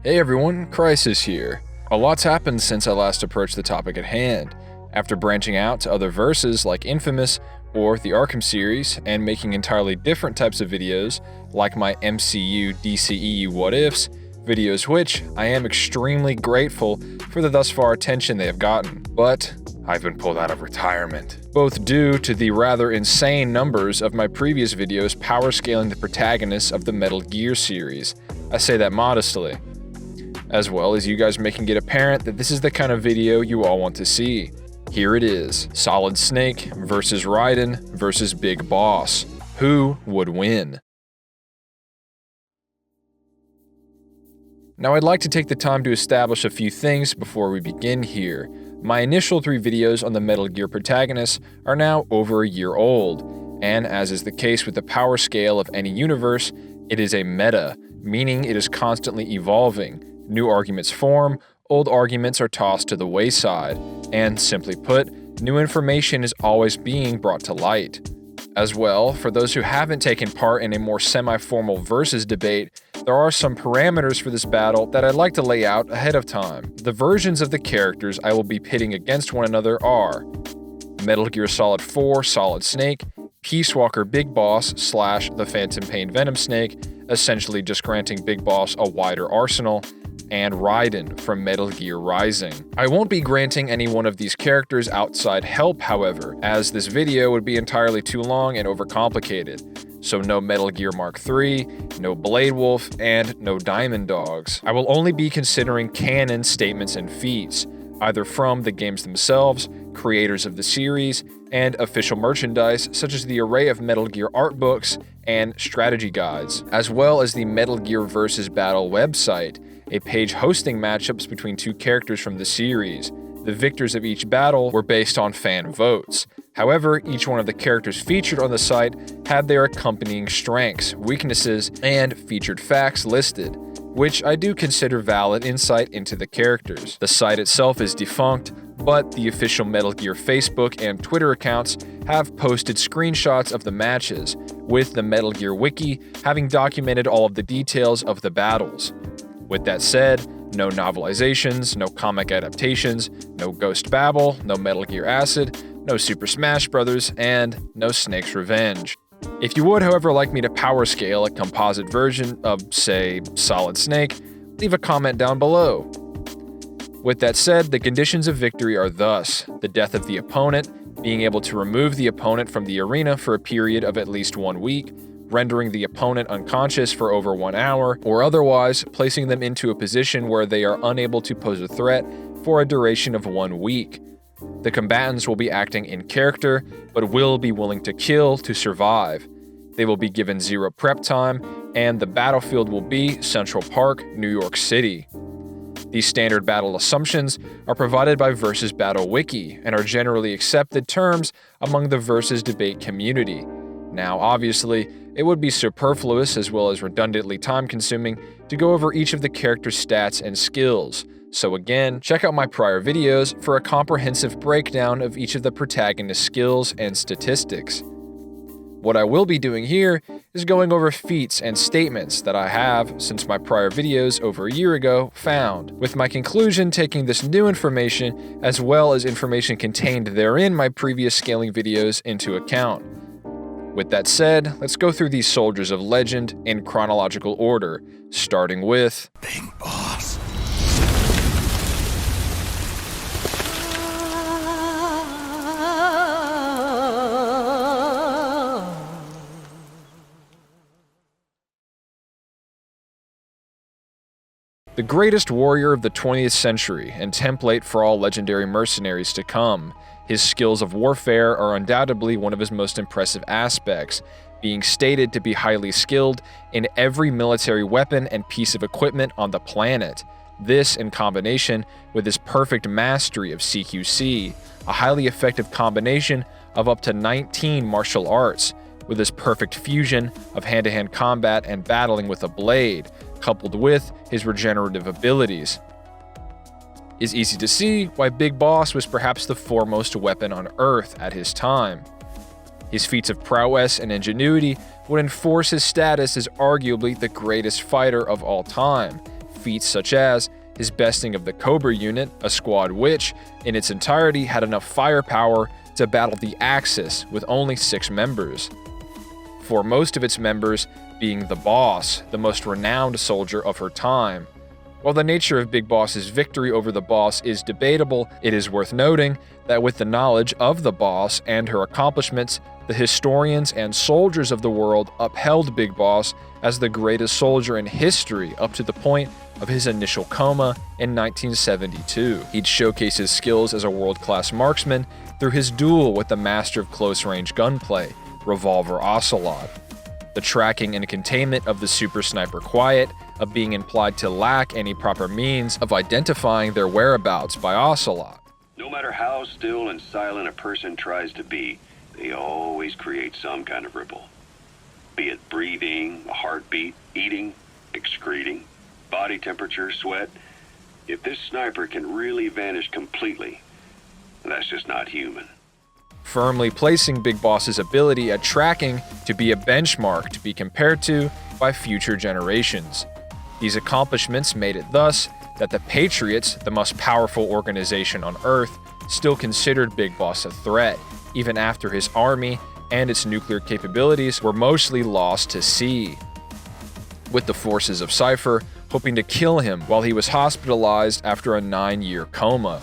Hey everyone, Crisis here. A lot's happened since I last approached the topic at hand. After branching out to other verses like Infamous or the Arkham series and making entirely different types of videos like my MCU DCEU What Ifs, videos which I am extremely grateful for the thus far attention they have gotten. But I've been pulled out of retirement, both due to the rather insane numbers of my previous videos power scaling the protagonists of the Metal Gear series. I say that modestly. As well as you guys making it apparent that this is the kind of video you all want to see. Here it is, Solid Snake versus Raiden versus Big Boss. Who would win? Now I'd like to take the time to establish a few things before we begin here. My initial 3 videos on the Metal Gear protagonists are now over a year old, and as is the case with the power scale of any universe, it is a meta, meaning it is constantly evolving. New arguments form, old arguments are tossed to the wayside, and simply put, new information is always being brought to light. As well, for those who haven't taken part in a more semi-formal versus debate, there are some parameters for this battle that I'd like to lay out ahead of time. The versions of the characters I will be pitting against one another are Metal Gear Solid 4 Solid Snake, Peace Walker Big Boss / the Phantom Pain Venom Snake, essentially just granting Big Boss a wider arsenal, and Raiden from Metal Gear Rising. I won't be granting any one of these characters outside help, however, as this video would be entirely too long and overcomplicated. So no Metal Gear Mark III, no Blade Wolf, and no Diamond Dogs. I will only be considering canon statements and feats, either from the games themselves, creators of the series, and official merchandise such as the array of Metal Gear art books and strategy guides, as well as the Metal Gear vs. Battle website, a page hosting matchups between 2 characters from the series. The victors of each battle were based on fan votes. However, each one of the characters featured on the site had their accompanying strengths, weaknesses, and featured facts listed, which I do consider valid insight into the characters. The site itself is defunct, but the official Metal Gear Facebook and Twitter accounts have posted screenshots of the matches, with the Metal Gear Wiki having documented all of the details of the battles. With that said, no novelizations, no comic adaptations, no Ghost Babel, no Metal Gear Acid, no Super Smash Bros., and no Snake's Revenge. If you would, however, like me to power scale a composite version of, say, Solid Snake, leave a comment down below. With that said, the conditions of victory are thus: the death of the opponent, being able to remove the opponent from the arena for a period of at least 1 week, rendering the opponent unconscious for over 1 hour, or otherwise placing them into a position where they are unable to pose a threat for a duration of 1 week. The combatants will be acting in character, but will be willing to kill to survive. They will be given 0 prep time, and the battlefield will be Central Park, New York City. These standard battle assumptions are provided by Versus Battle Wiki and are generally accepted terms among the Versus debate community. Now, obviously, it would be superfluous as well as redundantly time-consuming to go over each of the character's stats and skills, so again, check out my prior videos for a comprehensive breakdown of each of the protagonist's skills and statistics. What I will be doing here is going over feats and statements that I have, since my prior videos over a year ago, found, with my conclusion taking this new information as well as information contained therein my previous scaling videos into account. With that said, let's go through these soldiers of legend in chronological order, starting with Big Boss. the greatest warrior of the 20th century and template for all legendary mercenaries to come. His skills of warfare are undoubtedly one of his most impressive aspects, being stated to be highly skilled in every military weapon and piece of equipment on the planet. This, in combination with his perfect mastery of CQC, a highly effective combination of up to 19 martial arts, with his perfect fusion of hand-to-hand combat and battling with a blade, coupled with his regenerative abilities. It's easy to see why Big Boss was perhaps the foremost weapon on Earth at his time. His feats of prowess and ingenuity would enforce his status as arguably the greatest fighter of all time, feats such as his besting of the Cobra unit, a squad which, in its entirety, had enough firepower to battle the Axis with only 6 members. For most of its members being the Boss, the most renowned soldier of her time. While the nature of Big Boss's victory over the Boss is debatable, it is worth noting that with the knowledge of the Boss and her accomplishments, the historians and soldiers of the world upheld Big Boss as the greatest soldier in history up to the point of his initial coma in 1972. He'd showcase his skills as a world-class marksman through his duel with the master of close-range gunplay, Revolver Ocelot. The tracking and containment of the Super Sniper Quiet, of being implied to lack any proper means of identifying their whereabouts by Ocelot. No matter how still and silent a person tries to be, they always create some kind of ripple. Be it breathing, a heartbeat, eating, excreting, body temperature, sweat. If this sniper can really vanish completely, that's just not human. Firmly placing Big Boss's ability at tracking to be a benchmark to be compared to by future generations. These accomplishments made it thus that the Patriots, the most powerful organization on Earth, still considered Big Boss a threat, even after his army and its nuclear capabilities were mostly lost to sea. With the forces of Cypher hoping to kill him while he was hospitalized after a 9-year coma.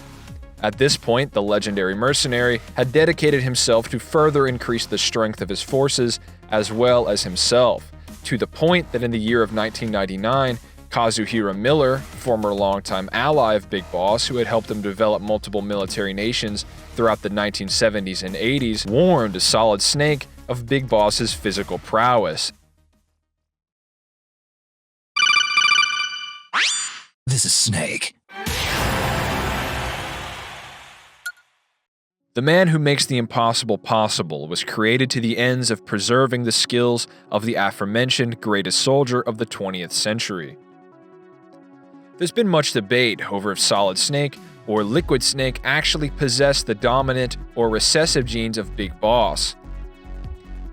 At this point, the legendary mercenary had dedicated himself to further increase the strength of his forces as well as himself, to the point that in the year of 1999, Kazuhira Miller, former longtime ally of Big Boss who had helped him develop multiple military nations throughout the 1970s and 80s, warned Solid Snake of Big Boss's physical prowess. This is Snake. The man who makes the impossible possible was created to the ends of preserving the skills of the aforementioned greatest soldier of the 20th century. There's been much debate over if Solid Snake or Liquid Snake actually possess the dominant or recessive genes of Big Boss.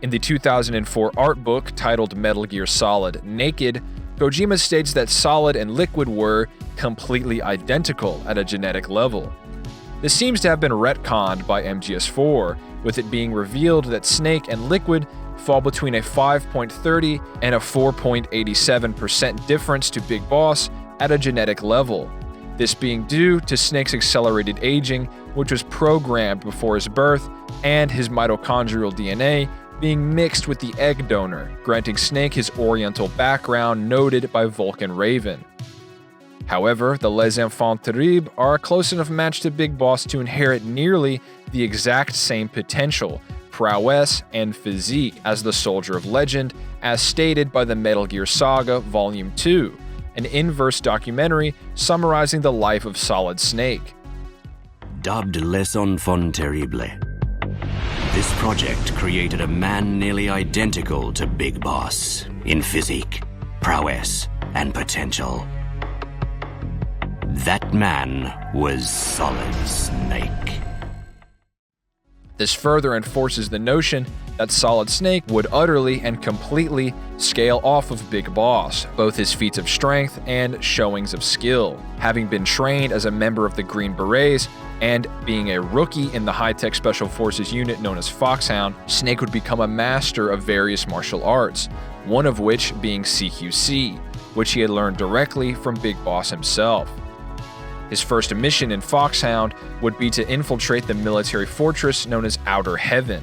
In the 2004 art book titled Metal Gear Solid Naked, Kojima states that Solid and Liquid were completely identical at a genetic level. This seems to have been retconned by MGS4, with it being revealed that Snake and Liquid fall between a 5.30 and a 4.87% difference to Big Boss at a genetic level. This being due to Snake's accelerated aging, which was programmed before his birth, and his mitochondrial DNA being mixed with the egg donor, granting Snake his oriental background noted by Vulcan Raven. However, the Les Enfants Terribles are a close enough match to Big Boss to inherit nearly the exact same potential, prowess, and physique as the Soldier of Legend, as stated by the Metal Gear Saga Volume 2, an inverse documentary summarizing the life of Solid Snake. Dubbed Les Enfants Terribles, this project created a man nearly identical to Big Boss in physique, prowess, and potential. That man was Solid Snake. This further enforces the notion that Solid Snake would utterly and completely scale off of Big Boss, both his feats of strength and showings of skill. Having been trained as a member of the Green Berets and being a rookie in the high-tech special forces unit known as Foxhound, Snake would become a master of various martial arts, one of which being CQC, which he had learned directly from Big Boss himself. His first mission in Foxhound would be to infiltrate the military fortress known as Outer Heaven.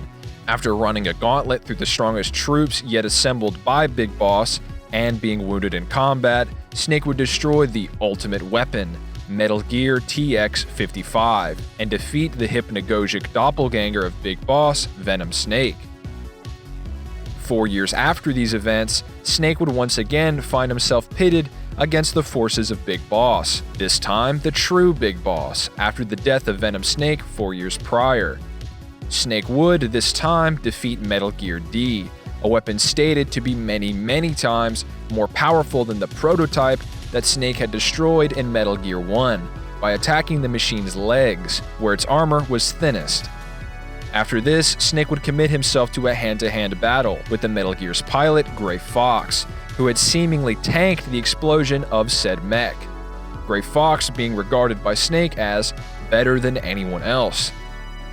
After running a gauntlet through the strongest troops yet assembled by Big Boss and being wounded in combat, Snake would destroy the ultimate weapon, Metal Gear TX-55, and defeat the hypnagogic doppelganger of Big Boss, Venom Snake. 4 years after these events, Snake would once again find himself pitted against the forces of Big Boss, this time the true Big Boss, after the death of Venom Snake 4 years prior. Snake would, this time, defeat Metal Gear D, a weapon stated to be many times more powerful than the prototype that Snake had destroyed in Metal Gear 1, by attacking the machine's legs, where its armor was thinnest. After this, Snake would commit himself to a hand-to-hand battle with the Metal Gear's pilot, Gray Fox, who had seemingly tanked the explosion of said mech. Gray Fox being regarded by Snake as better than anyone else.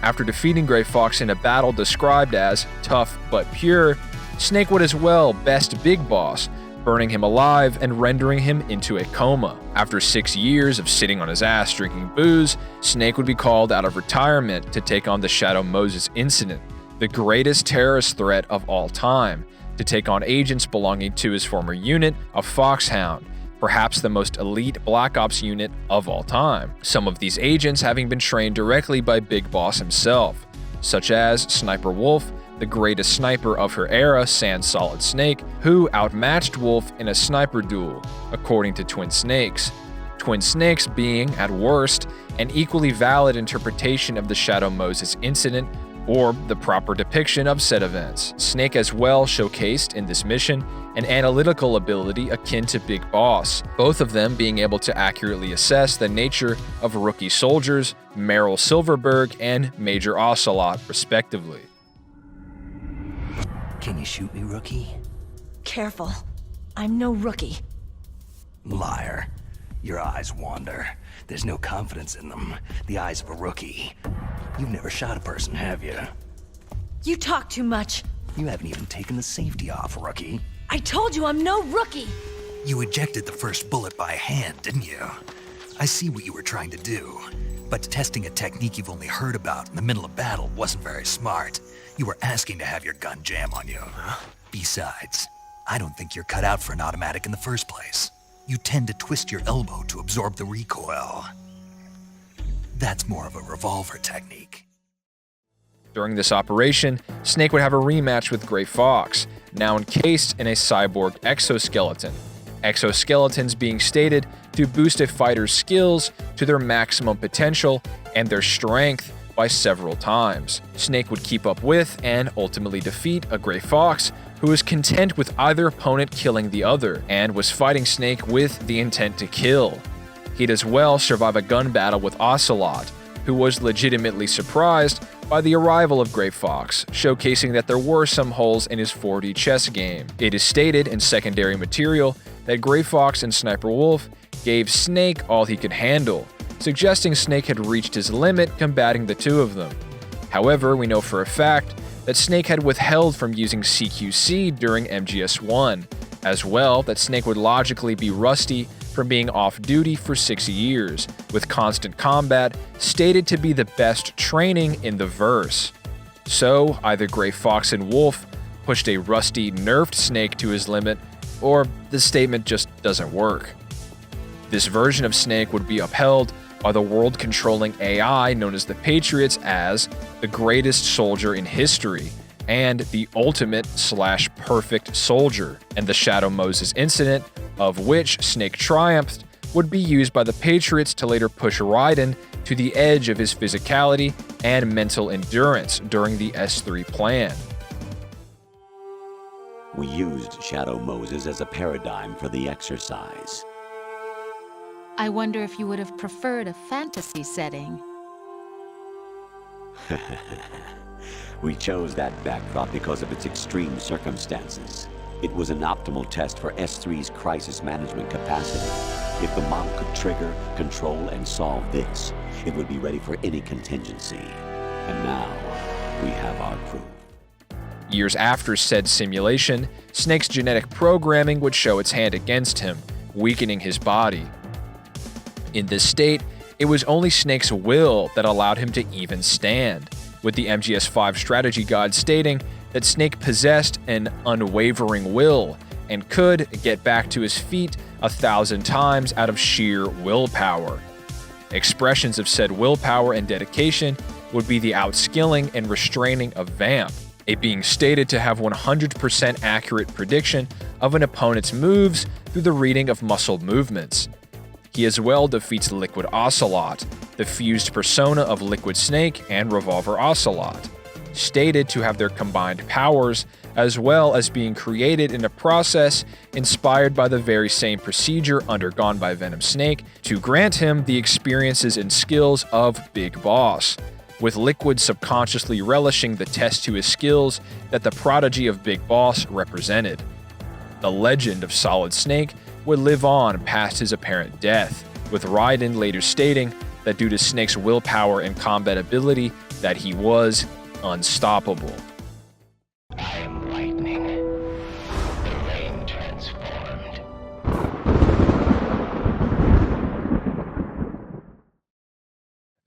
After defeating Gray Fox in a battle described as tough but pure, Snake would as well best Big Boss, burning him alive and rendering him into a coma. After 6 years of sitting on his ass drinking booze, Snake would be called out of retirement to take on the Shadow Moses incident, the greatest terrorist threat of all time, to take on agents belonging to his former unit of Foxhound, perhaps the most elite Black Ops unit of all time. Some of these agents having been trained directly by Big Boss himself, such as Sniper Wolf, the greatest sniper of her era, sans Solid Snake, who outmatched Wolf in a sniper duel, according to Twin Snakes. Twin Snakes being, at worst, an equally valid interpretation of the Shadow Moses incident, or the proper depiction of said events. Snake as well showcased in this mission an analytical ability akin to Big Boss, both of them being able to accurately assess the nature of rookie soldiers, Meryl Silverberg and Major Ocelot, respectively. Can you shoot me, rookie? Careful. I'm no rookie. Liar. Your eyes wander. There's no confidence in them. The eyes of a rookie. You've never shot a person, have you? You talk too much. You haven't even taken the safety off, rookie. I told you I'm no rookie! You ejected the first bullet by hand, didn't you? I see what you were trying to do. But testing a technique you've only heard about in the middle of battle wasn't very smart. You were asking to have your gun jam on you. Besides, I don't think you're cut out for an automatic in the first place. You tend to twist your elbow to absorb the recoil. That's more of a revolver technique. During this operation, Snake would have a rematch with Gray Fox, now encased in a cyborg exoskeleton. Exoskeletons being stated to boost a fighter's skills to their maximum potential and their strength by several times. Snake would keep up with and ultimately defeat a Gray Fox who was content with either opponent killing the other and was fighting Snake with the intent to kill. He'd as well survive a gun battle with Ocelot, who was legitimately surprised by the arrival of Gray Fox, showcasing that there were some holes in his 4D chess game. It is stated in secondary material that Gray Fox and Sniper Wolf gave Snake all he could handle, suggesting Snake had reached his limit combating the two of them. However, we know for a fact that Snake had withheld from using CQC during MGS1, as well that Snake would logically be rusty from being off duty for 6 years, with constant combat stated to be the best training in the verse. So, either Gray Fox and Wolf pushed a rusty, nerfed Snake to his limit, or the statement just doesn't work. This version of Snake would be upheld by the world-controlling AI known as the Patriots as the greatest soldier in history, and the ultimate/perfect soldier, and the Shadow Moses incident, of which Snake triumphed, would be used by the Patriots to later push Raiden to the edge of his physicality and mental endurance during the S3 plan. We used Shadow Moses as a paradigm for the exercise. I wonder if you would have preferred a fantasy setting. We chose that backdrop because of its extreme circumstances. It was an optimal test for S3's crisis management capacity. If the model could trigger, control, and solve this, it would be ready for any contingency. And now, we have our proof. Years after said simulation, Snake's genetic programming would show its hand against him, weakening his body. In this state, it was only Snake's will that allowed him to even stand, with the MGS5 strategy guide stating that Snake possessed an unwavering will and could get back to his feet 1,000 times out of sheer willpower. Expressions of said willpower and dedication would be the outskilling and restraining of Vamp, it being stated to have 100% accurate prediction of an opponent's moves through the reading of muscle movements. He as well defeats Liquid Ocelot, the fused persona of Liquid Snake and Revolver Ocelot, stated to have their combined powers, as well as being created in a process inspired by the very same procedure undergone by Venom Snake to grant him the experiences and skills of Big Boss, with Liquid subconsciously relishing the test to his skills that the prodigy of Big Boss represented. The legend of Solid Snake would live on past his apparent death, with Raiden later stating that due to Snake's willpower and combat ability, that he was unstoppable. I am lightning. The rain transformed.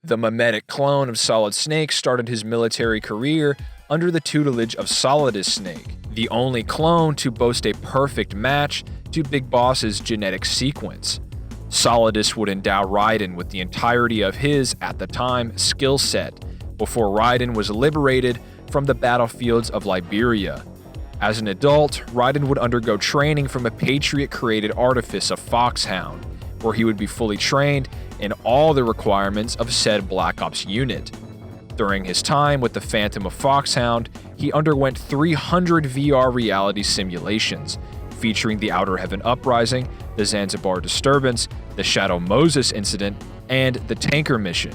The mimetic clone of Solid Snake started his military career under the tutelage of Solidus Snake, the only clone to boast a perfect match to Big Boss's genetic sequence. Solidus would endow Raiden with the entirety of his, at the time, skill set, before Raiden was liberated from the battlefields of Liberia. As an adult, Raiden would undergo training from a Patriot-created artifice of Foxhound, where he would be fully trained in all the requirements of said Black Ops unit. During his time with the Phantom of Foxhound, he underwent 300 VR reality simulations, featuring the Outer Heaven Uprising, the Zanzibar Disturbance, the Shadow Moses incident, and the Tanker mission.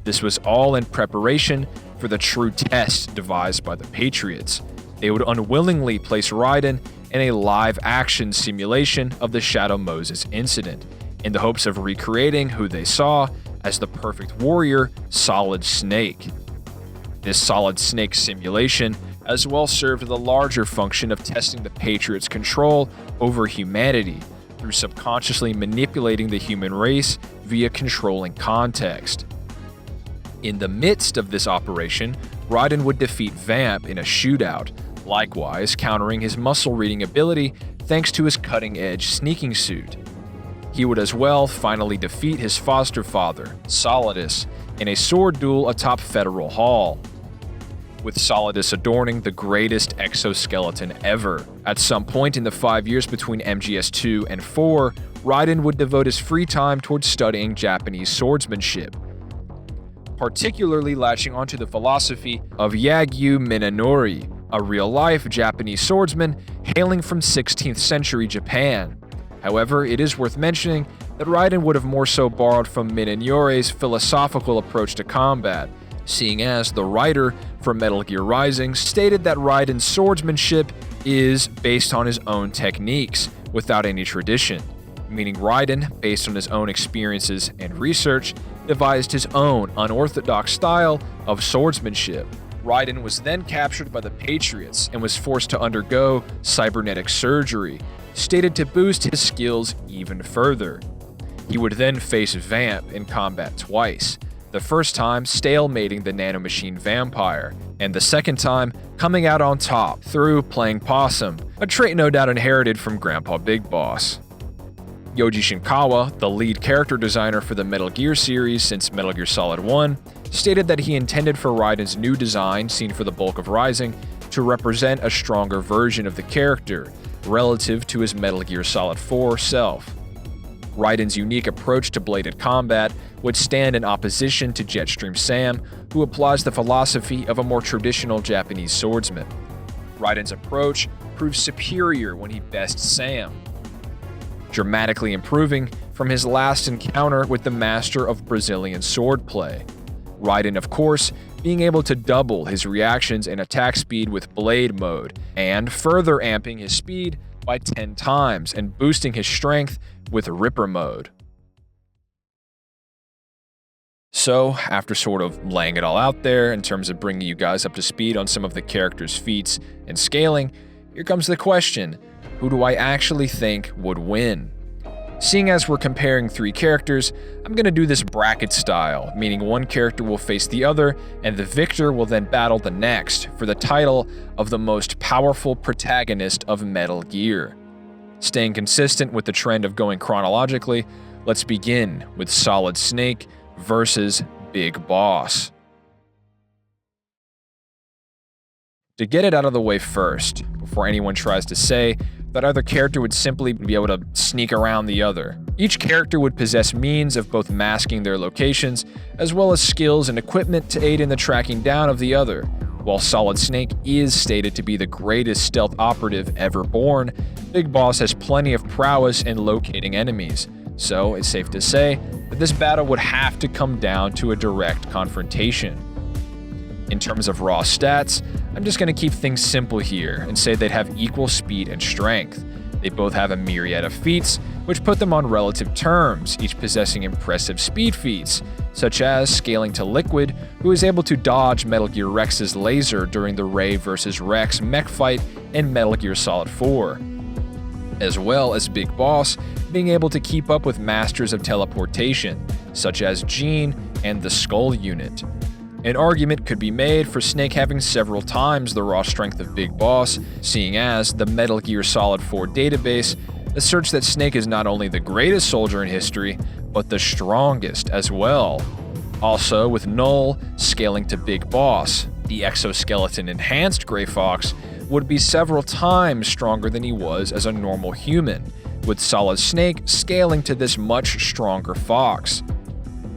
This was all in preparation for the true test devised by the Patriots. They would unwillingly place Raiden in a live-action simulation of the Shadow Moses incident, in the hopes of recreating who they saw as the perfect warrior, Solid Snake. This Solid Snake simulation as well served the larger function of testing the Patriots' control over humanity through subconsciously manipulating the human race via controlling context. In the midst of this operation, Raiden would defeat Vamp in a shootout, likewise countering his muscle-reading ability thanks to his cutting-edge sneaking suit. He would as well finally defeat his foster father, Solidus, in a sword duel atop Federal Hall, with Solidus adorning the greatest exoskeleton ever. At some point in the 5 years between MGS 2 and 4, Raiden would devote his free time towards studying Japanese swordsmanship, particularly latching onto the philosophy of Yagyu Minanori, a real-life Japanese swordsman hailing from 16th century Japan. However, it is worth mentioning that Raiden would have more so borrowed from Minanori's philosophical approach to combat, seeing as the writer for Metal Gear Rising stated that Raiden's swordsmanship is based on his own techniques, without any tradition, meaning Raiden, based on his own experiences and research, devised his own unorthodox style of swordsmanship. Raiden was then captured by the Patriots and was forced to undergo cybernetic surgery, stated to boost his skills even further. He would then face Vamp in combat twice, the first time stalemating the nanomachine vampire, and the second time coming out on top through playing possum, a trait no doubt inherited from Grandpa Big Boss. Yoji Shinkawa, the lead character designer for the Metal Gear series since Metal Gear Solid 1, stated that he intended for Raiden's new design, seen for the bulk of Rising, to represent a stronger version of the character, relative to his Metal Gear Solid 4 self. Raiden's unique approach to bladed combat would stand in opposition to Jetstream Sam, who applies the philosophy of a more traditional Japanese swordsman. Raiden's approach proves superior when he bests Sam, dramatically improving from his last encounter with the master of Brazilian swordplay. Raiden, of course, being able to double his reactions and attack speed with Blade mode, and further amping his speed by 10 times and boosting his strength with Ripper mode. So, after sort of laying it all out there in terms of bringing you guys up to speed on some of the characters' feats and scaling, here comes the question: who do I actually think would win? Seeing as we're comparing 3 characters, I'm going to do this bracket style, meaning one character will face the other, and the victor will then battle the next for the title of the most powerful protagonist of Metal Gear. Staying consistent with the trend of going chronologically, let's begin with Solid Snake versus Big Boss. To get it out of the way first, before anyone tries to say that either character would simply be able to sneak around the other, each character would possess means of both masking their locations, as well as skills and equipment to aid in the tracking down of the other. While Solid Snake is stated to be the greatest stealth operative ever born, Big Boss has plenty of prowess in locating enemies, so it's safe to say that this battle would have to come down to a direct confrontation. In terms of raw stats, I'm just going to keep things simple here and say they'd have equal speed and strength. They both have a myriad of feats, which put them on relative terms, each possessing impressive speed feats, such as scaling to Liquid, who is able to dodge Metal Gear Rex's laser during the Ray vs. Rex mech fight in Metal Gear Solid 4. As well as Big Boss being able to keep up with masters of teleportation, such as Gene and the Skull Unit. An argument could be made for Snake having several times the raw strength of Big Boss, seeing as the Metal Gear Solid 4 database asserts that Snake is not only the greatest soldier in history, but the strongest as well. Also, with Null scaling to Big Boss, the exoskeleton-enhanced Gray Fox would be several times stronger than he was as a normal human, with Solid Snake scaling to this much stronger Fox.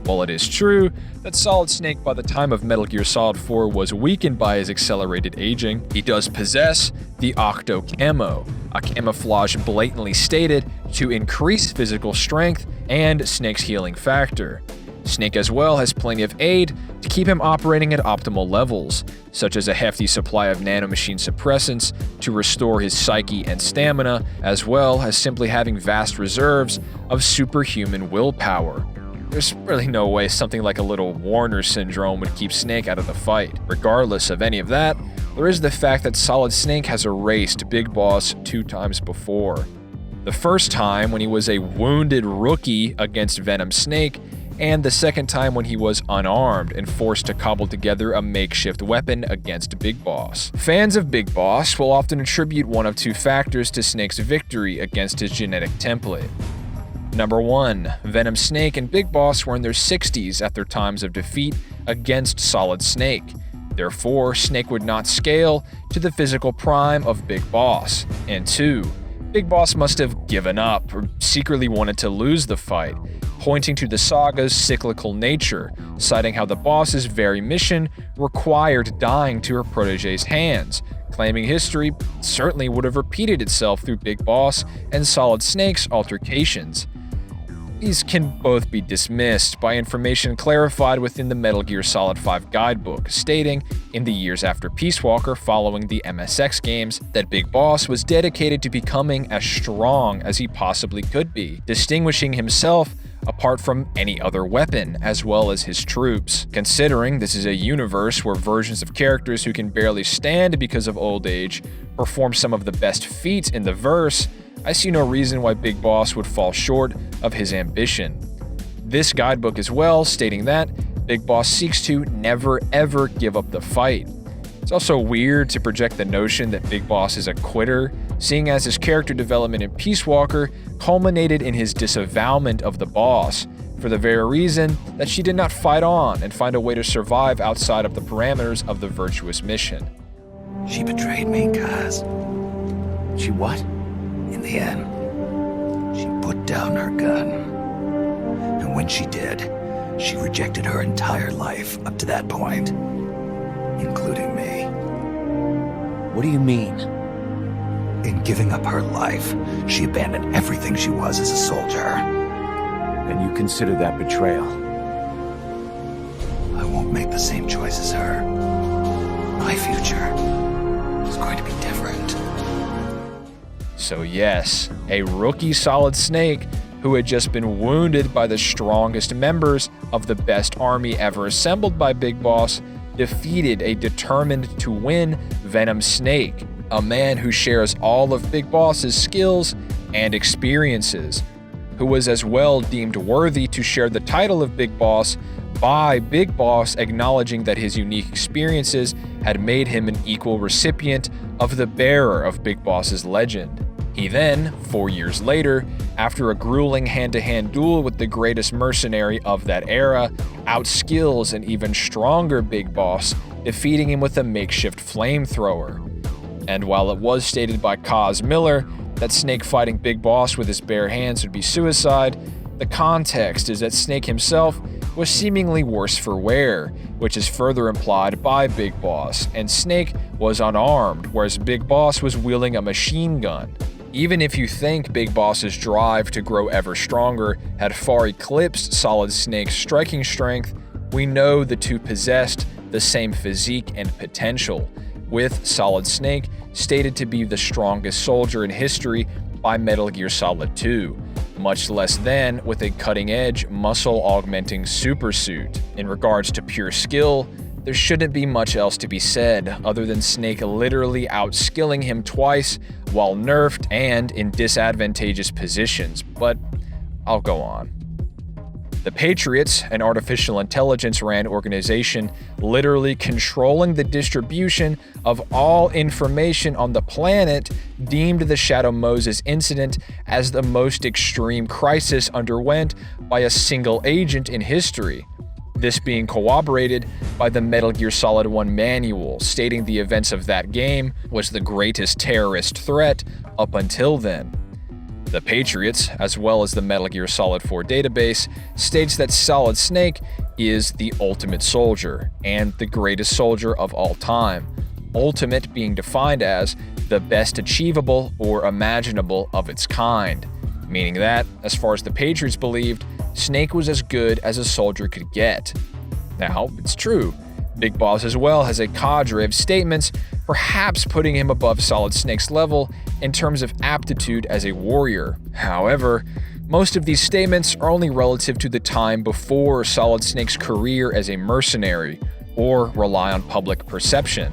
While it is true that Solid Snake by the time of Metal Gear Solid 4 was weakened by his accelerated aging, he does possess the Octo Camo, a camouflage blatantly stated to increase physical strength and Snake's healing factor. Snake as well has plenty of aid to keep him operating at optimal levels, such as a hefty supply of nanomachine suppressants to restore his psyche and stamina, as well as simply having vast reserves of superhuman willpower. There's really no way something like a little Warner syndrome would keep Snake out of the fight. Regardless of any of that, there is the fact that Solid Snake has erased Big Boss 2 times before. The first time when he was a wounded rookie against Venom Snake, and the second time when he was unarmed and forced to cobble together a makeshift weapon against Big Boss. Fans of Big Boss will often attribute one of 2 factors to Snake's victory against his genetic template. Number 1, Venom Snake and Big Boss were in their 60s at their times of defeat against Solid Snake. Therefore, Snake would not scale to the physical prime of Big Boss. And 2, Big Boss must have given up or secretly wanted to lose the fight, pointing to the saga's cyclical nature, citing how the boss's very mission required dying to her protege's hands, claiming history certainly would have repeated itself through Big Boss and Solid Snake's altercations. These can both be dismissed by information clarified within the Metal Gear Solid 5 guidebook, stating, in the years after Peace Walker following the MSX games, that Big Boss was dedicated to becoming as strong as he possibly could be, distinguishing himself apart from any other weapon, as well as his troops. Considering this is a universe where versions of characters who can barely stand because of old age perform some of the best feats in the verse, I see no reason why Big Boss would fall short of his ambition. This guidebook as well, stating that Big Boss seeks to never ever give up the fight. It's also weird to project the notion that Big Boss is a quitter, seeing as his character development in Peace Walker culminated in his disavowment of the boss, for the very reason that she did not fight on and find a way to survive outside of the parameters of the virtuous mission. She betrayed me, Kaz. She what? In the end, she put down her gun. And when she did, she rejected her entire life up to that point, including me. What do you mean? In giving up her life, she abandoned everything she was as a soldier. And you consider that betrayal? I won't make the same choice as her. My future is going to be different. So yes, a rookie Solid Snake who had just been wounded by the strongest members of the best army ever assembled by Big Boss defeated a determined to win Venom Snake, a man who shares all of Big Boss's skills and experiences, who was as well deemed worthy to share the title of Big Boss by Big Boss acknowledging that his unique experiences had made him an equal recipient of the bearer of Big Boss's legend. He then, 4 years later, after a grueling hand-to-hand duel with the greatest mercenary of that era, outskills an even stronger Big Boss, defeating him with a makeshift flamethrower. And while it was stated by Kaz Miller that Snake fighting Big Boss with his bare hands would be suicide, the context is that Snake himself was seemingly worse for wear, which is further implied by Big Boss, and Snake was unarmed, whereas Big Boss was wielding a machine gun. Even if you think Big Boss's drive to grow ever stronger had far eclipsed Solid Snake's striking strength, we know the two possessed the same physique and potential, with Solid Snake stated to be the strongest soldier in history by Metal Gear Solid 2, much less than with a cutting-edge, muscle-augmenting supersuit. In regards to pure skill, there shouldn't be much else to be said, other than Snake literally outskilling him twice while nerfed and in disadvantageous positions, but I'll go on. The Patriots, an artificial intelligence-ran organization literally controlling the distribution of all information on the planet, deemed the Shadow Moses incident as the most extreme crisis underwent by a single agent in history. This being corroborated by the Metal Gear Solid 1 manual, stating the events of that game was the greatest terrorist threat up until then. The Patriots, as well as the Metal Gear Solid 4 database, states that Solid Snake is the ultimate soldier, and the greatest soldier of all time. Ultimate being defined as the best achievable or imaginable of its kind, meaning that, as far as the Patriots believed, Snake was as good as a soldier could get. Now, it's true. Big Boss as well has a cadre of statements, perhaps putting him above Solid Snake's level in terms of aptitude as a warrior. However, most of these statements are only relative to the time before Solid Snake's career as a mercenary, or rely on public perception,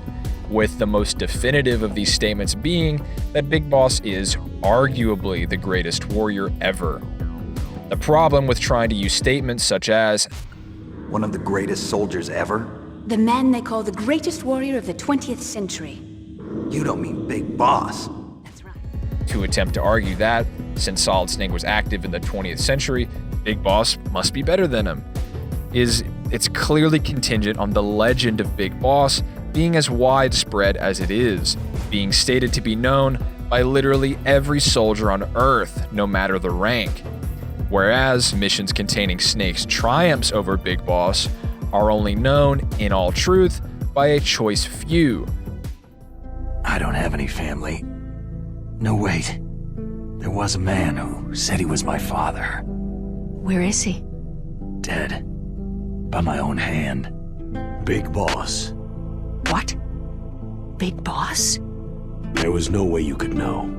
with the most definitive of these statements being that Big Boss is arguably the greatest warrior ever. The problem with trying to use statements such as, "One of the greatest soldiers ever?" The man they call the greatest warrior of the 20th century. You don't mean Big Boss. That's right. to attempt to argue that, since Solid Snake was active in the 20th century, Big Boss must be better than him. It's clearly contingent on the legend of Big Boss being as widespread as it is, being stated to be known by literally every soldier on Earth, no matter the rank. Whereas missions containing Snake's triumphs over Big Boss are only known, in all truth, by a choice few. I don't have any family. No, wait. There was a man who said he was my father. Where is he? Dead. By my own hand. Big Boss. What? Big Boss? There was no way you could know.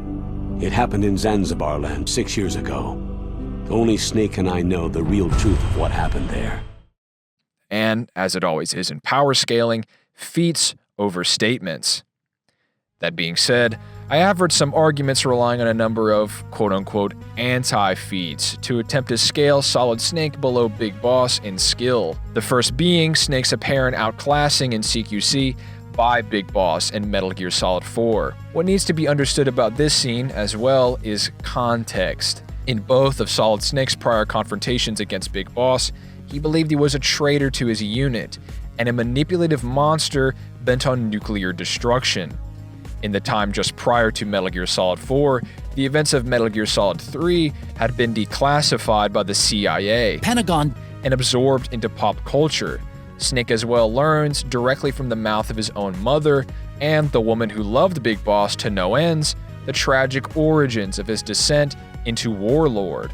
It happened in Zanzibar land 6 years ago. Only Snake and I know the real truth of what happened there. And, as it always is in power scaling, feats over statements. That being said, I have heard some arguments relying on a number of quote-unquote anti-feats to attempt to scale Solid Snake below Big Boss in skill. The first being Snake's apparent outclassing in CQC by Big Boss in Metal Gear Solid 4. What needs to be understood about this scene, as well, is context. In both of Solid Snake's prior confrontations against Big Boss, he believed he was a traitor to his unit, and a manipulative monster bent on nuclear destruction. In the time just prior to Metal Gear Solid 4, the events of Metal Gear Solid 3 had been declassified by the CIA, Pentagon, and absorbed into pop culture. Snake as well learns directly from the mouth of his own mother, and the woman who loved Big Boss to no ends, the tragic origins of his descent into Warlord.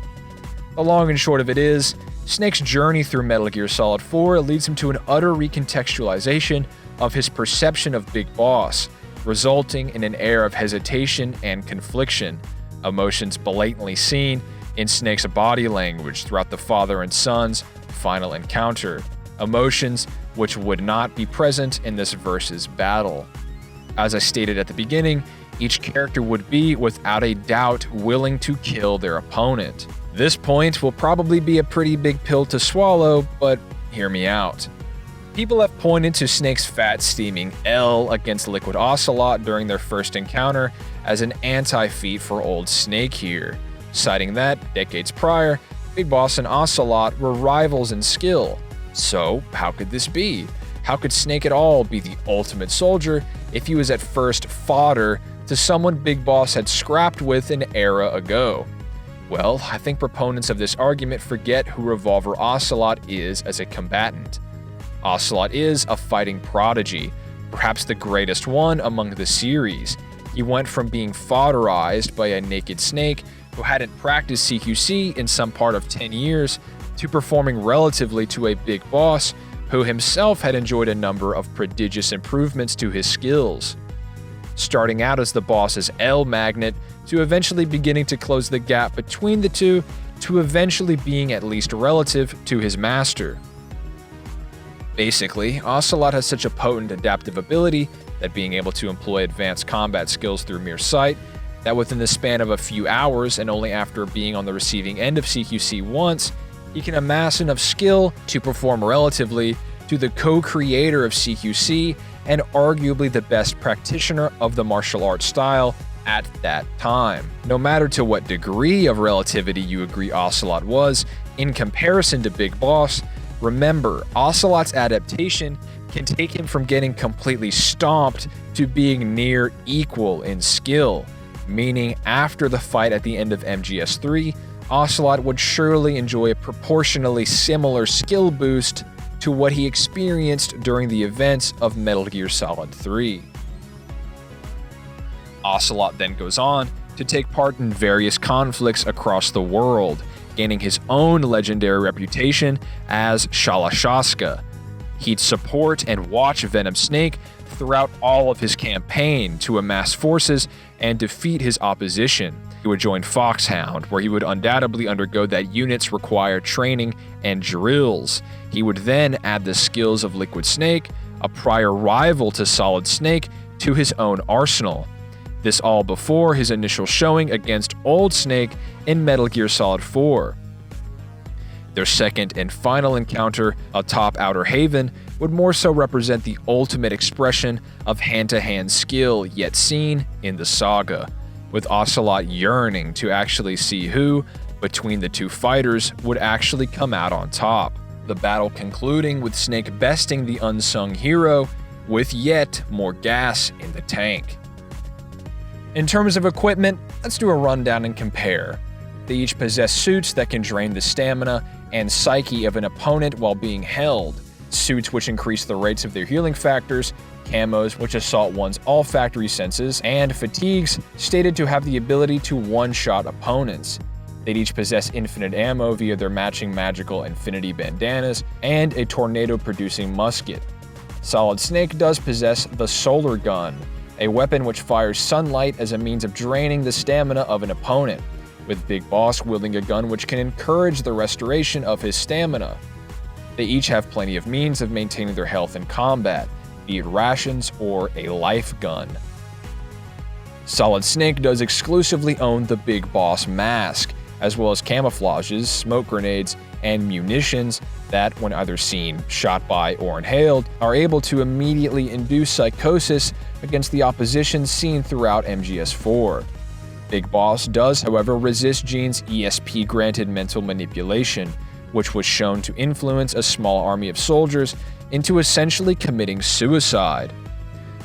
The long and short of it is, Snake's journey through Metal Gear Solid 4 leads him to an utter recontextualization of his perception of Big Boss, resulting in an air of hesitation and confliction, emotions blatantly seen in Snake's body language throughout the father and son's final encounter, emotions which would not be present in this versus battle. As I stated at the beginning, each character would be, without a doubt, willing to kill their opponent. This point will probably be a pretty big pill to swallow, but hear me out. People have pointed to Snake's fat steaming L against Liquid Ocelot during their first encounter as an anti-feat for old Snake here, citing that, decades prior, Big Boss and Ocelot were rivals in skill. So, how could this be? How could Snake at all be the ultimate soldier if he was at first fodder to someone Big Boss had scrapped with an era ago? Well, I think proponents of this argument forget who Revolver Ocelot is as a combatant. Ocelot is a fighting prodigy, perhaps the greatest one among the series. He went from being fodderized by a naked Snake who hadn't practiced CQC in some part of 10 years to performing relatively to a Big Boss who himself had enjoyed a number of prodigious improvements to his skills. Starting out as the boss's L magnet to eventually beginning to close the gap between the two to eventually being at least relative to his master. Basically, Ocelot has such a potent adaptive ability that being able to employ advanced combat skills through mere sight, that within the span of a few hours and only after being on the receiving end of CQC once, he can amass enough skill to perform relatively to the co-creator of CQC and arguably the best practitioner of the martial arts style at that time. No matter to what degree of relativity you agree Ocelot was, in comparison to Big Boss, remember, Ocelot's adaptation can take him from getting completely stomped to being near equal in skill, meaning after the fight at the end of MGS3, Ocelot would surely enjoy a proportionally similar skill boost to what he experienced during the events of Metal Gear Solid 3. Ocelot then goes on to take part in various conflicts across the world, gaining his own legendary reputation as Shalashaska. He'd support and watch Venom Snake throughout all of his campaign to amass forces and defeat his opposition. He would join Foxhound, where he would undoubtedly undergo that unit's required training and drills. He would then add the skills of Liquid Snake, a prior rival to Solid Snake, to his own arsenal. This all before his initial showing against Old Snake in Metal Gear Solid 4. Their second and final encounter atop Outer Haven would more so represent the ultimate expression of hand-to-hand skill yet seen in the saga, with Ocelot yearning to actually see who, between the two fighters, would actually come out on top. The battle concluding with Snake besting the unsung hero with yet more gas in the tank. In terms of equipment, let's do a rundown and compare. They each possess suits that can drain the stamina and psyche of an opponent while being held, suits which increase the rates of their healing factors, camos which assault one's olfactory senses, and fatigues stated to have the ability to one-shot opponents. They'd each possess infinite ammo via their matching magical infinity bandanas and a tornado-producing musket. Solid Snake does possess the Solar Gun, a weapon which fires sunlight as a means of draining the stamina of an opponent, with Big Boss wielding a gun which can encourage the restoration of his stamina. They each have plenty of means of maintaining their health in combat, be it rations or a life gun. Solid Snake does exclusively own the Big Boss mask, as well as camouflages, smoke grenades, and munitions that, when either seen, shot by, or inhaled, are able to immediately induce psychosis against the opposition seen throughout MGS4. Big Boss does, however, resist Gene's ESP-granted mental manipulation, which was shown to influence a small army of soldiers into essentially committing suicide.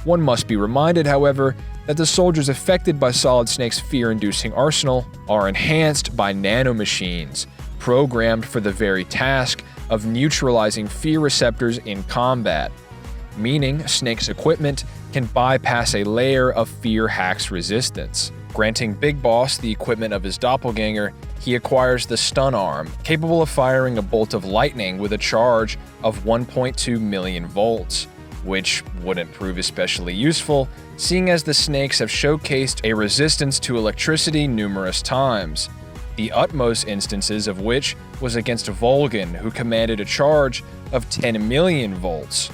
One must be reminded, however, that the soldiers affected by Solid Snake's fear-inducing arsenal are enhanced by nanomachines, programmed for the very task of neutralizing fear receptors in combat, meaning Snake's equipment can bypass a layer of fear hack's resistance. Granting Big Boss the equipment of his doppelganger, he acquires the Stun Arm, capable of firing a bolt of lightning with a charge of 1.2 million volts, which wouldn't prove especially useful, seeing as the Snakes have showcased a resistance to electricity numerous times, the utmost instances of which was against Volgan, who commanded a charge of 10 million volts.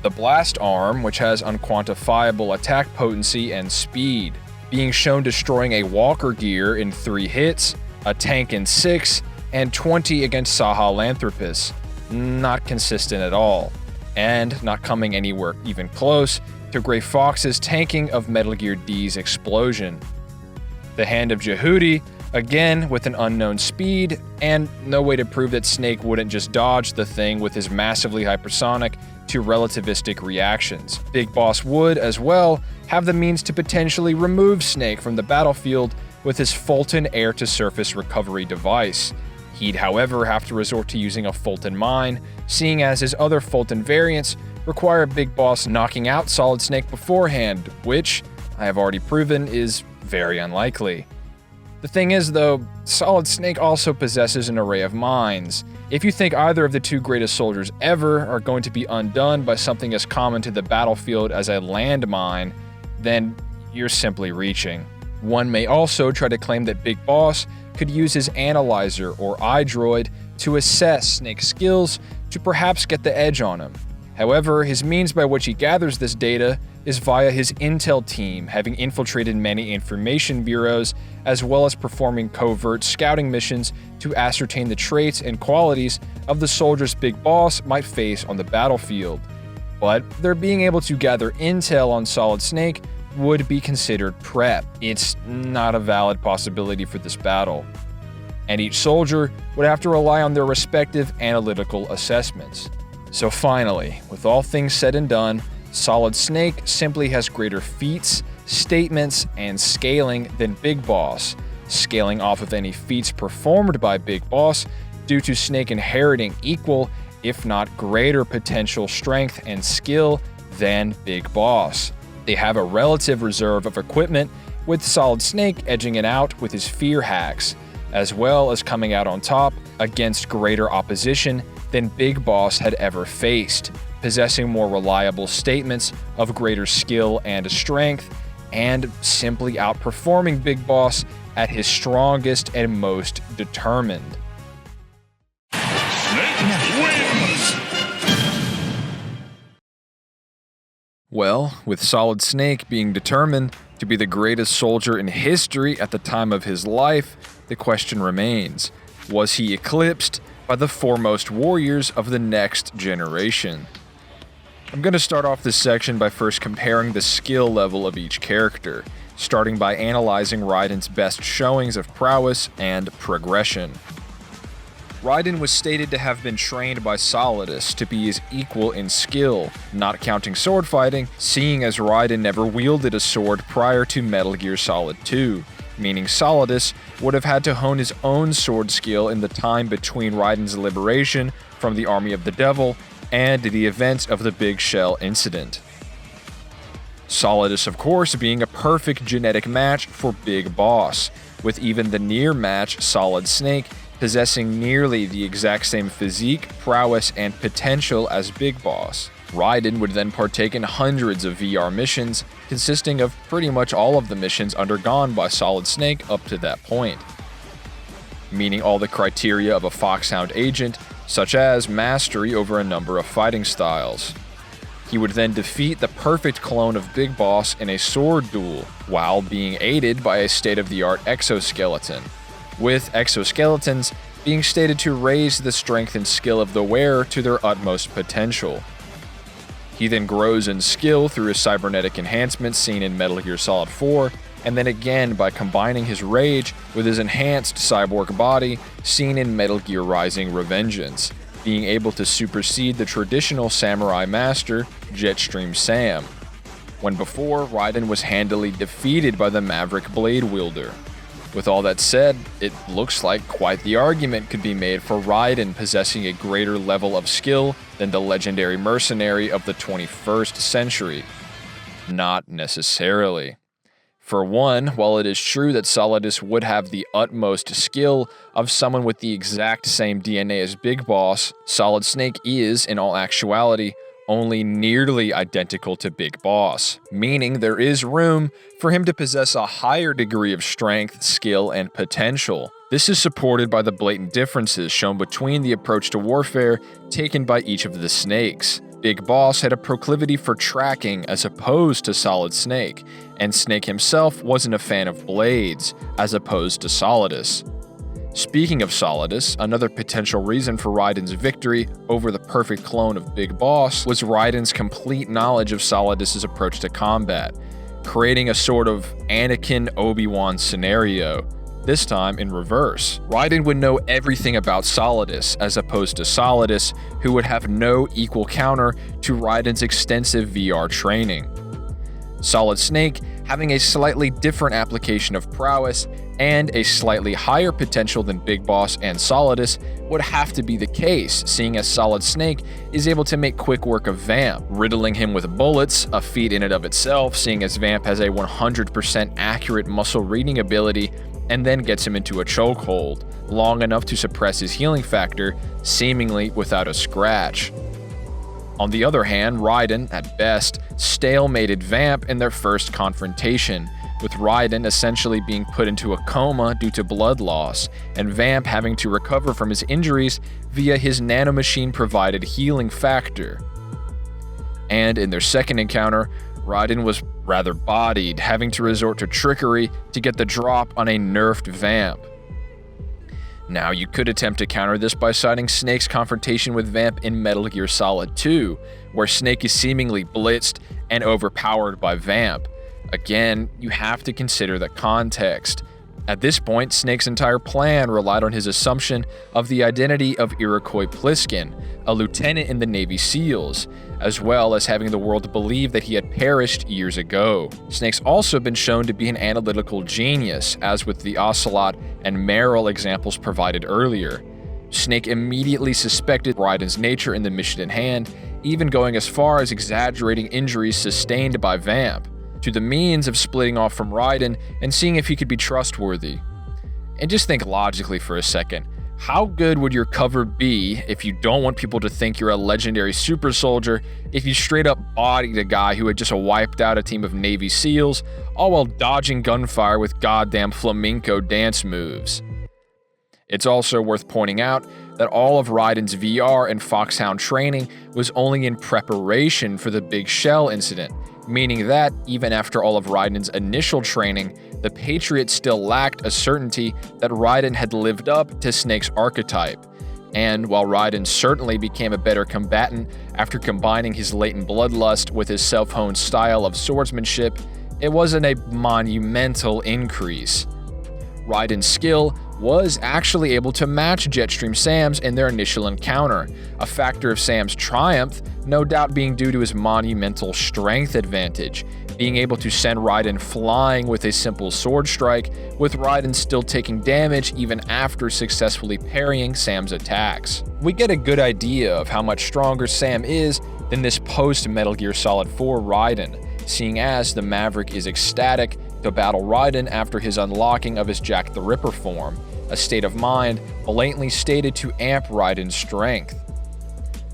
The Blast Arm, which has unquantifiable attack potency and speed, being shown destroying a Walker Gear in 3 hits, a tank in 6, and 20 against Sahelanthropus. Not consistent at all, and not coming anywhere even close to Gray Fox's tanking of Metal Gear D's explosion. The Hand of Jehudi, again with an unknown speed, and no way to prove that Snake wouldn't just dodge the thing with his massively hypersonic to relativistic reactions. Big Boss would, as well, have the means to potentially remove Snake from the battlefield with his Fulton air-to-surface recovery device. He'd, however, have to resort to using a Fulton mine, seeing as his other Fulton variants require Big Boss knocking out Solid Snake beforehand, which, I have already proven, is very unlikely. The thing is, though, Solid Snake also possesses an array of mines. If you think either of the two greatest soldiers ever are going to be undone by something as common to the battlefield as a landmine, then you're simply reaching. One may also try to claim that Big Boss could use his analyzer or iDroid to assess Snake's skills to perhaps get the edge on him. However, his means by which he gathers this data is via his intel team, having infiltrated many information bureaus, as well as performing covert scouting missions to ascertain the traits and qualities of the soldiers Big Boss might face on the battlefield. But their being able to gather intel on Solid Snake would be considered prep. It's not a valid possibility for this battle. And each soldier would have to rely on their respective analytical assessments. So finally, with all things said and done, Solid Snake simply has greater feats, statements, and scaling than Big Boss, scaling off of any feats performed by Big Boss due to Snake inheriting equal, if not greater potential strength and skill than Big Boss. They have a relative reserve of equipment, with Solid Snake edging it out with his fear hacks, as well as coming out on top against greater opposition than Big Boss had ever faced, possessing more reliable statements of greater skill and strength, and simply outperforming Big Boss at his strongest and most determined. Well, with Solid Snake being determined to be the greatest soldier in history at the time of his life, the question remains, was he eclipsed by the foremost warriors of the next generation? I'm going to start off this section by first comparing the skill level of each character, starting by analyzing Raiden's best showings of prowess and progression. Raiden was stated to have been trained by Solidus to be his equal in skill, not counting sword fighting, seeing as Raiden never wielded a sword prior to Metal Gear Solid 2, meaning Solidus would have had to hone his own sword skill in the time between Raiden's liberation from the Army of the Devil and the events of the Big Shell incident. Solidus, of course, being a perfect genetic match for Big Boss, with even the near match Solid Snake possessing nearly the exact same physique, prowess, and potential as Big Boss. Raiden would then partake in hundreds of VR missions, consisting of pretty much all of the missions undergone by Solid Snake up to that point, meeting all the criteria of a Foxhound agent, such as mastery over a number of fighting styles. He would then defeat the perfect clone of Big Boss in a sword duel, while being aided by a state-of-the-art exoskeleton, with exoskeletons being stated to raise the strength and skill of the wearer to their utmost potential. He then grows in skill through his cybernetic enhancements seen in Metal Gear Solid 4, and then again by combining his rage with his enhanced cyborg body seen in Metal Gear Rising: Revengeance, being able to supersede the traditional samurai master, Jetstream Sam, when before Raiden was handily defeated by the Maverick Blade wielder. With all that said, it looks like quite the argument could be made for Raiden possessing a greater level of skill than the legendary mercenary of the 21st century. Not necessarily. For one, while it is true that Solidus would have the utmost skill of someone with the exact same DNA as Big Boss, Solid Snake is, in all actuality, only nearly identical to Big Boss, meaning there is room for him to possess a higher degree of strength, skill, and potential. This is supported by the blatant differences shown between the approach to warfare taken by each of the Snakes. Big Boss had a proclivity for tracking as opposed to Solid Snake, and Snake himself wasn't a fan of blades, as opposed to Solidus. Speaking of Solidus, another potential reason for Raiden's victory over the perfect clone of Big Boss was Raiden's complete knowledge of Solidus' approach to combat, creating a sort of Anakin Obi-Wan scenario, this time in reverse. Raiden would know everything about Solidus, as opposed to Solidus, who would have no equal counter to Raiden's extensive VR training. Solid Snake having a slightly different application of prowess and a slightly higher potential than Big Boss and Solidus would have to be the case, seeing as Solid Snake is able to make quick work of Vamp, riddling him with bullets, a feat in and of itself, seeing as Vamp has a 100% accurate muscle reading ability, and then gets him into a chokehold, long enough to suppress his healing factor, seemingly without a scratch. On the other hand, Raiden, at best, stalemated Vamp in their first confrontation, with Raiden essentially being put into a coma due to blood loss, and Vamp having to recover from his injuries via his nanomachine-provided healing factor. And in their second encounter, Raiden was rather bodied, having to resort to trickery to get the drop on a nerfed Vamp. Now, you could attempt to counter this by citing Snake's confrontation with Vamp in Metal Gear Solid 2, where Snake is seemingly blitzed and overpowered by Vamp. Again, you have to consider the context. At this point, Snake's entire plan relied on his assumption of the identity of Iroquois Pliskin, a lieutenant in the Navy SEALs, as well as having the world believe that he had perished years ago. Snake's also been shown to be an analytical genius, as with the Ocelot and Meryl examples provided earlier. Snake immediately suspected Raiden's nature in the mission in hand, even going as far as exaggerating injuries sustained by Vamp, to the means of splitting off from Raiden and seeing if he could be trustworthy. And just think logically for a second. How good would your cover be if you don't want people to think you're a legendary super soldier if you straight up bodied a guy who had just wiped out a team of Navy SEALs, all while dodging gunfire with goddamn flamenco dance moves? It's also worth pointing out that all of Raiden's VR and Foxhound training was only in preparation for the Big Shell incident, meaning that, even after all of Raiden's initial training, the Patriots still lacked a certainty that Raiden had lived up to Snake's archetype. And while Raiden certainly became a better combatant after combining his latent bloodlust with his self-honed style of swordsmanship, it wasn't a monumental increase. Raiden's skill was actually able to match Jetstream Sam's in their initial encounter, a factor of Sam's triumph no doubt being due to his monumental strength advantage, being able to send Raiden flying with a simple sword strike, with Raiden still taking damage even after successfully parrying Sam's attacks. We get a good idea of how much stronger Sam is than this post-Metal Gear Solid 4 Raiden, seeing as the Maverick is ecstatic to battle Raiden after his unlocking of his Jack the Ripper form, a state of mind blatantly stated to amp Raiden's strength.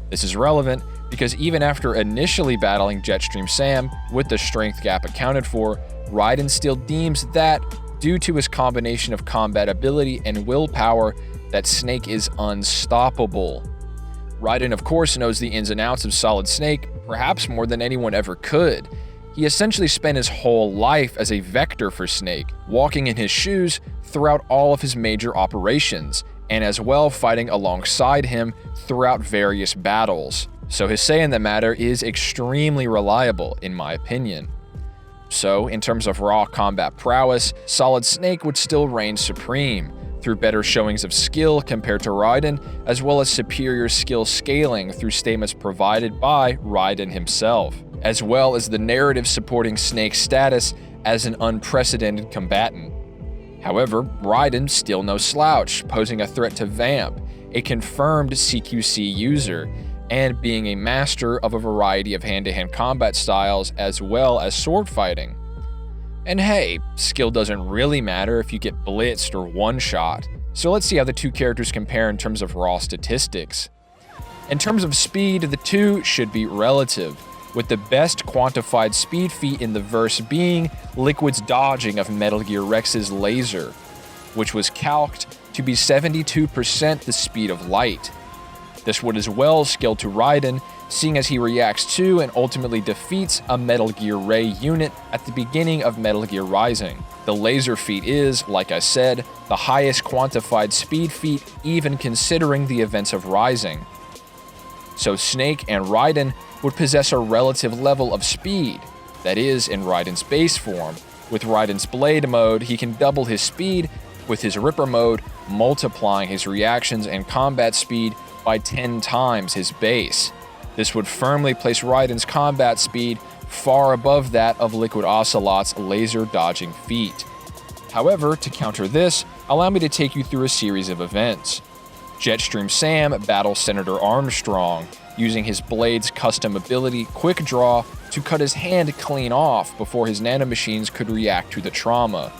This is relevant because even after initially battling Jetstream Sam with the strength gap accounted for, Raiden still deems that, due to his combination of combat ability and willpower, that Snake is unstoppable. Raiden, of course, knows the ins and outs of Solid Snake, perhaps more than anyone ever could. He essentially spent his whole life as a vector for Snake, walking in his shoes throughout all of his major operations, and as well fighting alongside him throughout various battles. So his say in the matter is extremely reliable, in my opinion. So, in terms of raw combat prowess, Solid Snake would still reign supreme, through better showings of skill compared to Raiden, as well as superior skill scaling through statements provided by Raiden himself, as well as the narrative supporting Snake's status as an unprecedented combatant. However, Raiden's still no slouch, posing a threat to Vamp, a confirmed CQC user, and being a master of a variety of hand-to-hand combat styles as well as sword fighting. And hey, skill doesn't really matter if you get blitzed or one-shot, so let's see how the two characters compare in terms of raw statistics. In terms of speed, the two should be relative, with the best quantified speed feat in the verse being Liquid's dodging of Metal Gear Rex's laser, which was calced to be 72% the speed of light. This would as well scale to Raiden, seeing as he reacts to and ultimately defeats a Metal Gear Ray unit at the beginning of Metal Gear Rising. The laser feat is, like I said, the highest quantified speed feat even considering the events of Rising. So Snake and Raiden would possess a relative level of speed, that is, in Raiden's base form. With Raiden's Blade mode, he can double his speed, with his Ripper mode multiplying his reactions and combat speed by 10 times his base. This would firmly place Raiden's combat speed far above that of Liquid Ocelot's laser dodging feat. However, to counter this, allow me to take you through a series of events. Jetstream Sam battles Senator Armstrong, using his Blade's custom ability Quick Draw to cut his hand clean off before his nanomachines could react to the trauma.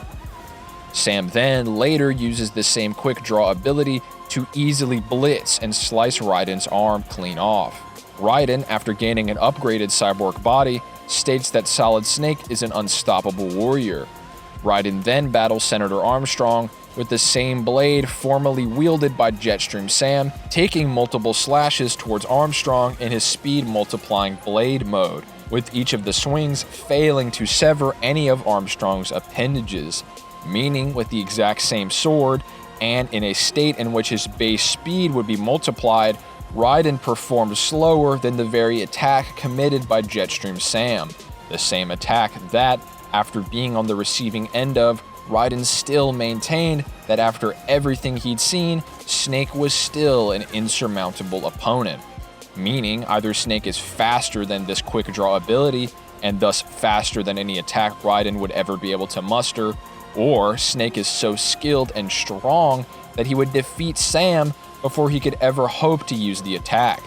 Sam then later uses the same Quick Draw ability to easily blitz and slice Raiden's arm clean off. Raiden, after gaining an upgraded cyborg body, states that Solid Snake is an unstoppable warrior. Raiden then battles Senator Armstrong with the same blade formerly wielded by Jetstream Sam, taking multiple slashes towards Armstrong in his speed multiplying blade mode, with each of the swings failing to sever any of Armstrong's appendages, meaning with the exact same sword, and in a state in which his base speed would be multiplied, Raiden performed slower than the very attack committed by Jetstream Sam, the same attack that, after being on the receiving end of, Raiden still maintained that after everything he'd seen, Snake was still an insurmountable opponent. Meaning, either Snake is faster than this quick draw ability, and thus faster than any attack Raiden would ever be able to muster, or Snake is so skilled and strong that he would defeat Sam before he could ever hope to use the attack.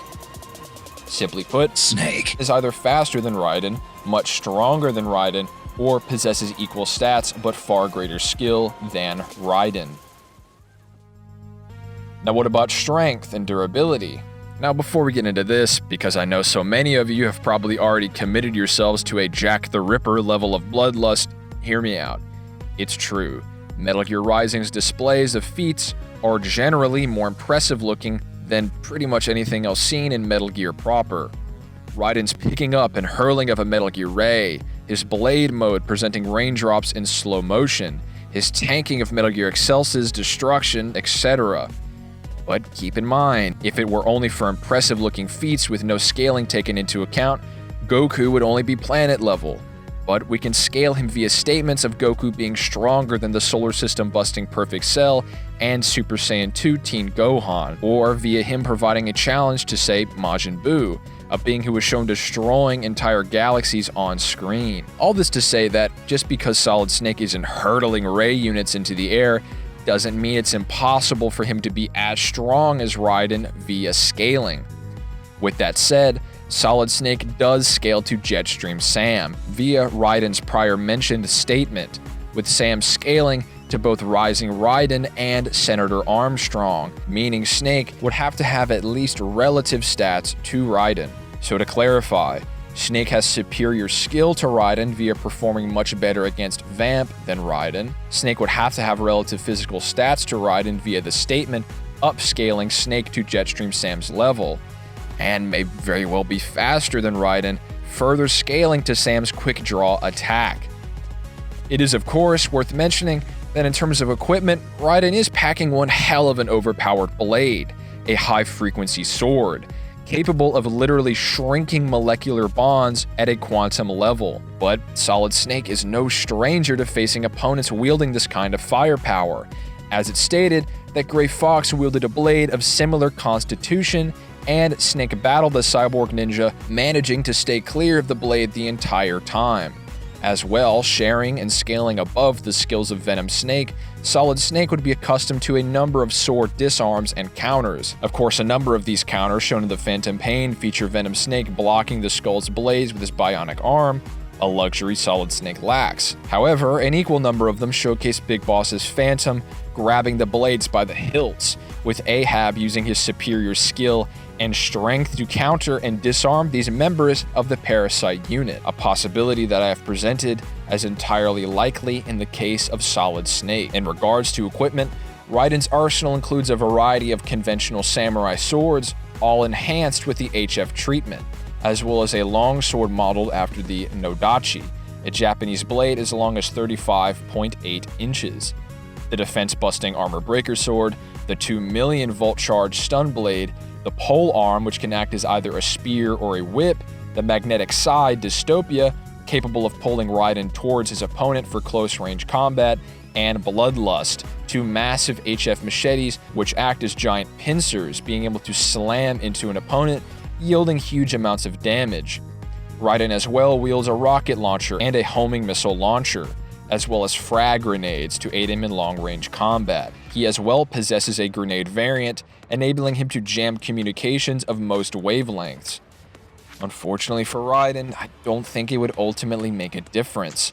Simply put, Snake is either faster than Raiden, much stronger than Raiden, or possesses equal stats but far greater skill than Raiden. Now what about strength and durability? Now before we get into this, because I know so many of you have probably already committed yourselves to a Jack the Ripper level of bloodlust, hear me out. It's true, Metal Gear Rising's displays of feats are generally more impressive looking than pretty much anything else seen in Metal Gear proper. Raiden's picking up and hurling of a Metal Gear Ray, his blade mode presenting raindrops in slow motion, his tanking of Metal Gear Excelsa's destruction, etc. But keep in mind, if it were only for impressive looking feats with no scaling taken into account, Goku would only be planet level. But we can scale him via statements of Goku being stronger than the solar system busting Perfect Cell and Super Saiyan 2 Teen Gohan, or via him providing a challenge to, say, Majin Buu, a being who was shown destroying entire galaxies on screen. All this to say that just because Solid Snake isn't hurtling ray units into the air doesn't mean it's impossible for him to be as strong as Raiden via scaling. With that said, Solid Snake does scale to Jetstream Sam via Raiden's prior mentioned statement, with Sam scaling to both Rising Raiden and Senator Armstrong, meaning Snake would have to have at least relative stats to Raiden. So to clarify, Snake has superior skill to Raiden via performing much better against Vamp than Raiden. Snake would have to have relative physical stats to Raiden via the statement, upscaling Snake to Jetstream Sam's level, and may very well be faster than Raiden, further scaling to Sam's quick draw attack. It is of course worth mentioning that in terms of equipment, Raiden is packing one hell of an overpowered blade, a high-frequency sword, capable of literally shrinking molecular bonds at a quantum level. But Solid Snake is no stranger to facing opponents wielding this kind of firepower, as it's stated that Gray Fox wielded a blade of similar constitution, and Snake battled the cyborg ninja, managing to stay clear of the blade the entire time. As well, sharing and scaling above the skills of Venom Snake, Solid Snake would be accustomed to a number of sword disarms and counters. Of course, a number of these counters shown in the Phantom Pain feature Venom Snake blocking the Skull's blades with his bionic arm, a luxury Solid Snake lacks. However, an equal number of them showcase Big Boss's Phantom grabbing the blades by the hilts, with Ahab using his superior skill and strength to counter and disarm these members of the Parasite unit, a possibility that I have presented as entirely likely in the case of Solid Snake. In regards to equipment, Raiden's arsenal includes a variety of conventional samurai swords, all enhanced with the HF treatment, as well as a long sword modeled after the Nodachi, a Japanese blade as long as 35.8 inches. The defense-busting armor breaker sword, the 2 million volt charge stun blade, the pole arm, which can act as either a spear or a whip, the magnetic side Dystopia, capable of pulling Raiden towards his opponent for close-range combat, and Bloodlust, 2 massive HF machetes which act as giant pincers, being able to slam into an opponent, yielding huge amounts of damage. Raiden as well wields a rocket launcher and a homing missile launcher, as well as frag grenades to aid him in long-range combat. He as well possesses a grenade variant, enabling him to jam communications of most wavelengths. Unfortunately for Raiden, I don't think it would ultimately make a difference.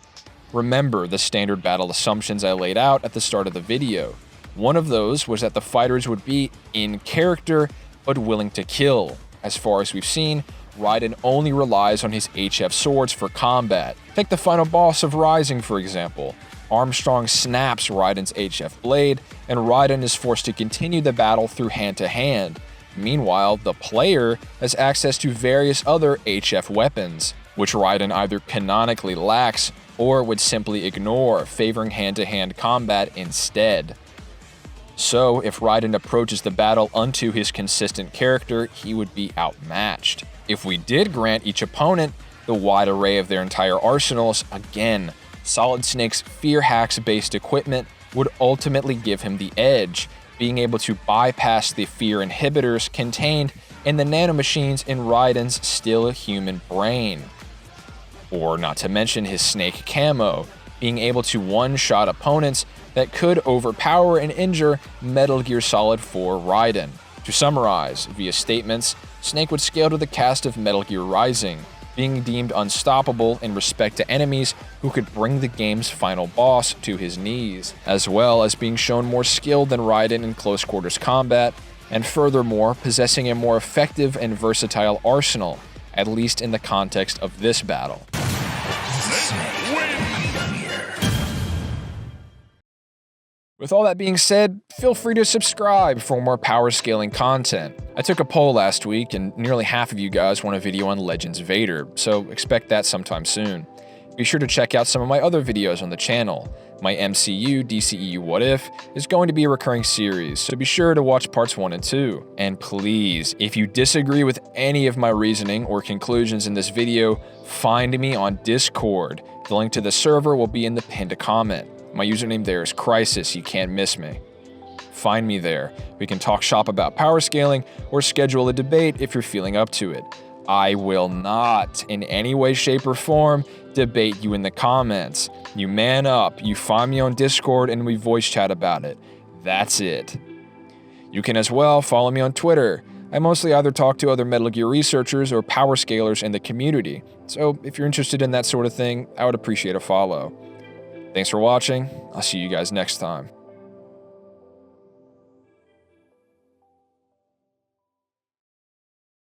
Remember the standard battle assumptions I laid out at the start of the video. One of those was that the fighters would be in character, but willing to kill, as far as we've seen, Raiden only relies on his HF swords for combat. Take the final boss of Rising, for example. Armstrong snaps Raiden's HF blade, and Raiden is forced to continue the battle through hand-to-hand. Meanwhile, the player has access to various other HF weapons, which Raiden either canonically lacks or would simply ignore, favoring hand-to-hand combat instead. So, if Raiden approaches the battle unto his consistent character, he would be outmatched. If we did grant each opponent the wide array of their entire arsenals, again, Solid Snake's fear hacks-based equipment would ultimately give him the edge, being able to bypass the fear inhibitors contained in the nanomachines in Raiden's still human brain. Or not to mention his snake camo, being able to one-shot opponents that could overpower and injure Metal Gear Solid 4 Raiden. To summarize, via statements, Snake would scale to the cast of Metal Gear Rising, being deemed unstoppable in respect to enemies who could bring the game's final boss to his knees, as well as being shown more skilled than Raiden in close quarters combat, and furthermore possessing a more effective and versatile arsenal, at least in the context of this battle. With all that being said, feel free to subscribe for more power scaling content. I took a poll last week and nearly half of you guys want a video on Legends Vader, so expect that sometime soon. Be sure to check out some of my other videos on the channel. My MCU DCEU What If is going to be a recurring series, so be sure to watch parts 1 and 2. And please, if you disagree with any of my reasoning or conclusions in this video, find me on Discord. The link to the server will be in the pinned comment. My username there is Crisis, you can't miss me. Find me there. We can talk shop about power scaling or schedule a debate if you're feeling up to it. I will not, in any way, shape, or form, debate you in the comments. You man up, you find me on Discord, and we voice chat about it. That's it. You can as well follow me on Twitter. I mostly either talk to other Metal Gear researchers or power scalers in the community, so if you're interested in that sort of thing, I would appreciate a follow. Thanks for watching. I'll see you guys next time.